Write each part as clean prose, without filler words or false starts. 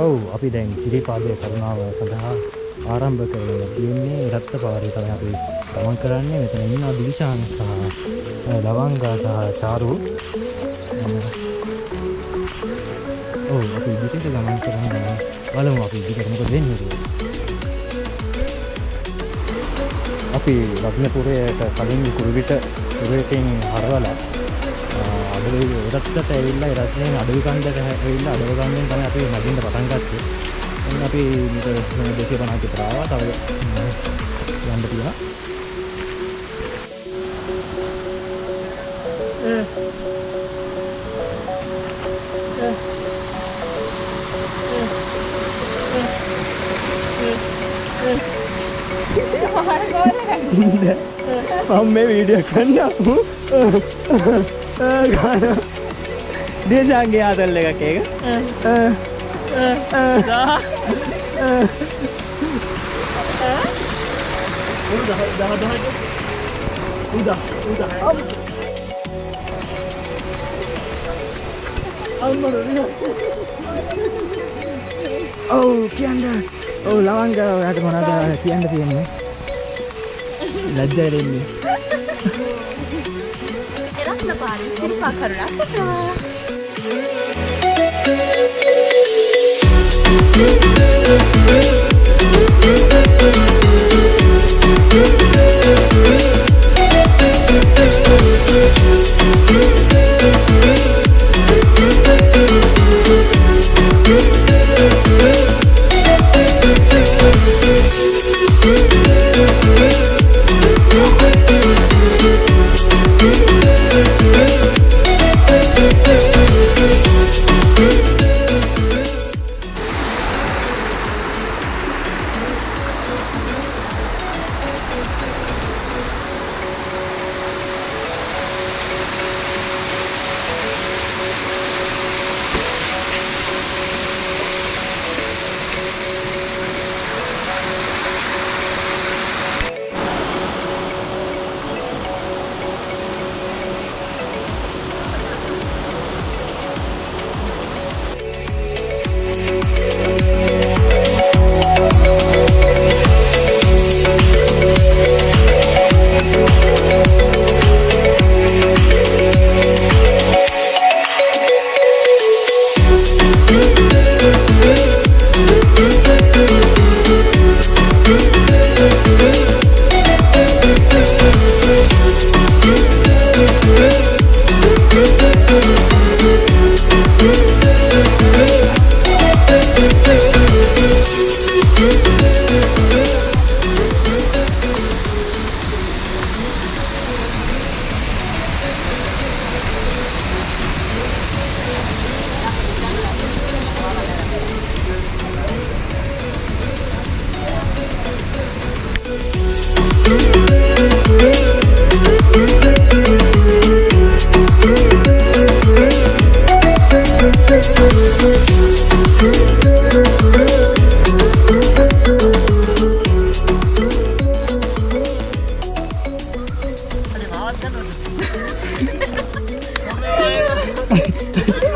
ඔව් අපි දැන් සිරිපාදයේ කරුණාව සඳහා ආරම්භ කරලා තියෙන්නේ රත්ත පාරේ තමයි අපි ගමන් කරන්නේ. මෙතන ඉන්නවා දිවිශාන් සහ ලවංගා සහ චාරු. ඔව් අපි ඉදිරියට ගමන් කරනවා. බලමු අපි ඉදිරියට මොකද වෙන්නේ කියලා. අපි රත්නපුරයට කලින් කුරුවිටෙන් හරවලා අඩවි රත්නට ඇවිල්ලා රත්නයෙන් අඩවි කන්දට ඇවිල්ලා අඩවි කන්දෙන් තමයි අපි නගින්න පටන් ගත්තේ. දැන් අපි 250 විතර ආවා. තව යන්න තියෙනවා. මම මේ වීඩියෝ කරන්නම්මු. දේශාංගේ ආතල් එකක් ඒක. ඔව් කියන්න. ඔව් ලවංගා ඔයාට මොනවද කියන්න තියෙන්නේ? ලැජ්ජාට එන්නේ. එරත්න පාරේ සිරිපා කරුණා සඳහා.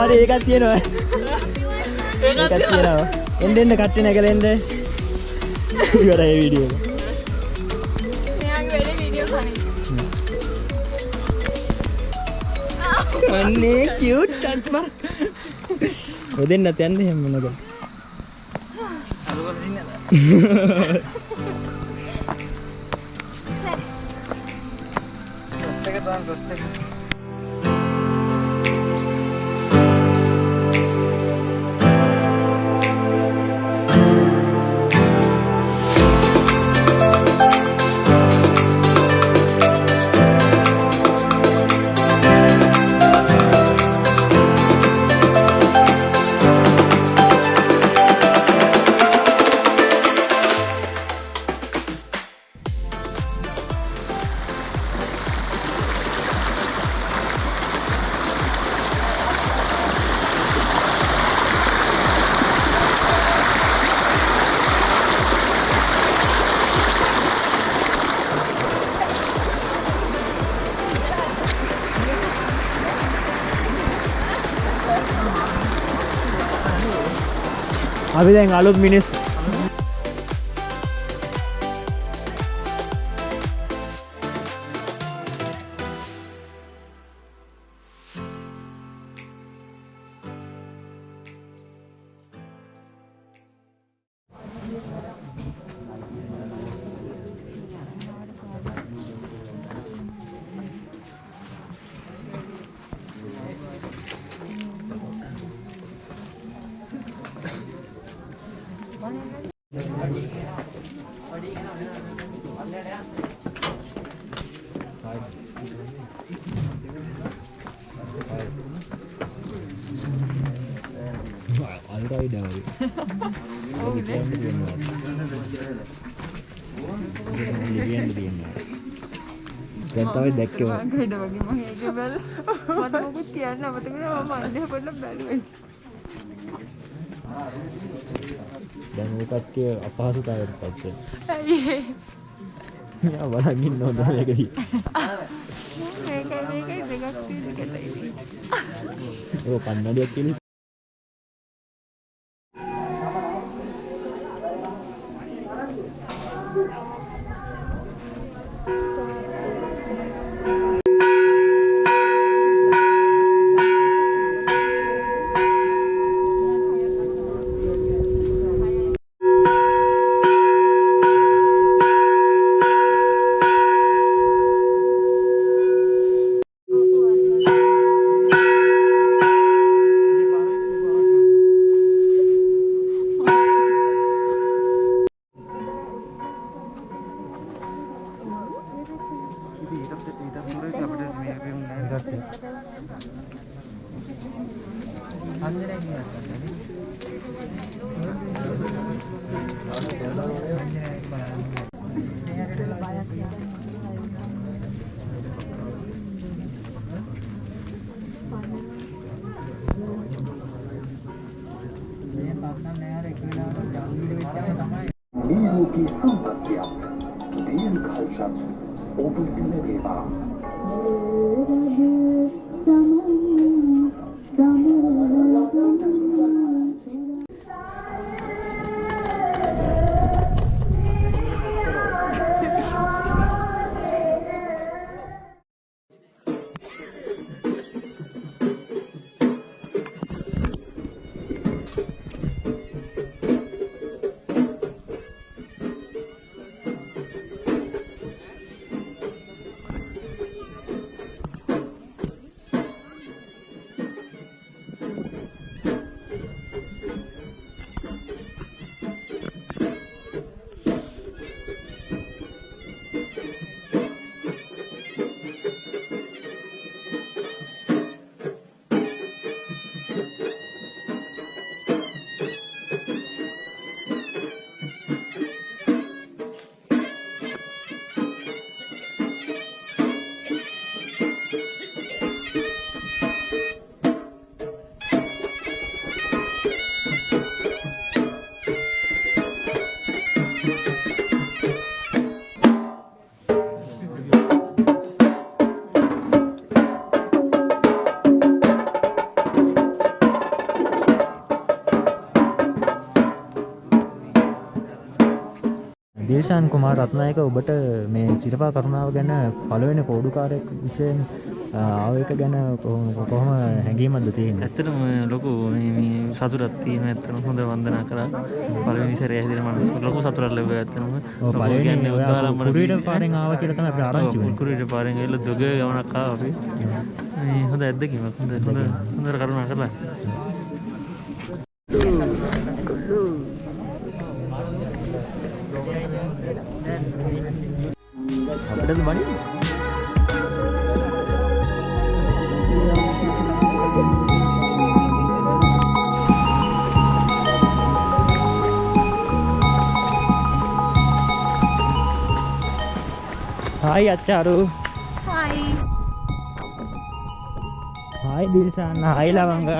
හරි ඒකක් තියෙනවා. ඒකක් තියෙනවා. එන්න කට්ටි නැගලෙන්න. ඉවරයි වීඩියෝ එක. මෙයාගේ වැඩේ වීඩියෝ කරන්නේ. අනේ කියුට් අන්ට්මා. ඔදෙන්නත් යන්නේ හැම මොනද? අලුත් දිනද? රොස්ට් එක දාන්න රොස්ට් එක. අපි දැන් අලුත් මිනිස් දැන් තමයි දැක්කේ මම හිත වගේ මම ඒක බැල මට මොකුත් කියන්න අමතකුණා මම අන්ධය පොඩ්ඩක් බැලුවේ දැන් ඔය කට්ටිය අපහසුතාවයට පත් වෙනවා ඇයි යා බලන් ඉන්නවද මේකදී මේකයි දෙකක් තියෙන කෙතයි ඔය කන්නඩියක් කියලා නියෝගී සම්පත්තියක් දීර්ඝායුෂක් ඔබට ලැබේවා. දේශාන් කුමාර රත්නායක ඔබට මේ සිරපා කරුණාව ගැන පළවෙනි කෝඩුකාරයෙක් විශේෂයෙන් ආව එක ගැන කොහොම හැඟීමක්ද තියෙන්නේ? ඇත්තටම ලොකු මේ සතුටක් තියෙනවා. ඇත්තටම හොඳ වන්දනා කරා. පළවෙනි සැරේ හැදෙන මනස ලොකු සතුටක් ලැබුවා ඇත්තටම. ඔව් පළවෙනි උදාහරණ කුරුවිට පාරෙන් ආවා කියලා තමයි අපිට ආරංචි වුණේ. කුරුවිට පාරෙන් ඇවිල්ලා දොග ගමනක් ආවා අපි. මේ හොඳ ඇද්දකීමක්. හොඳ කරුණා කරලා. අපිටද බණි? Hai Acharu. Hi. Hai Dilshan. Hai Lavanga.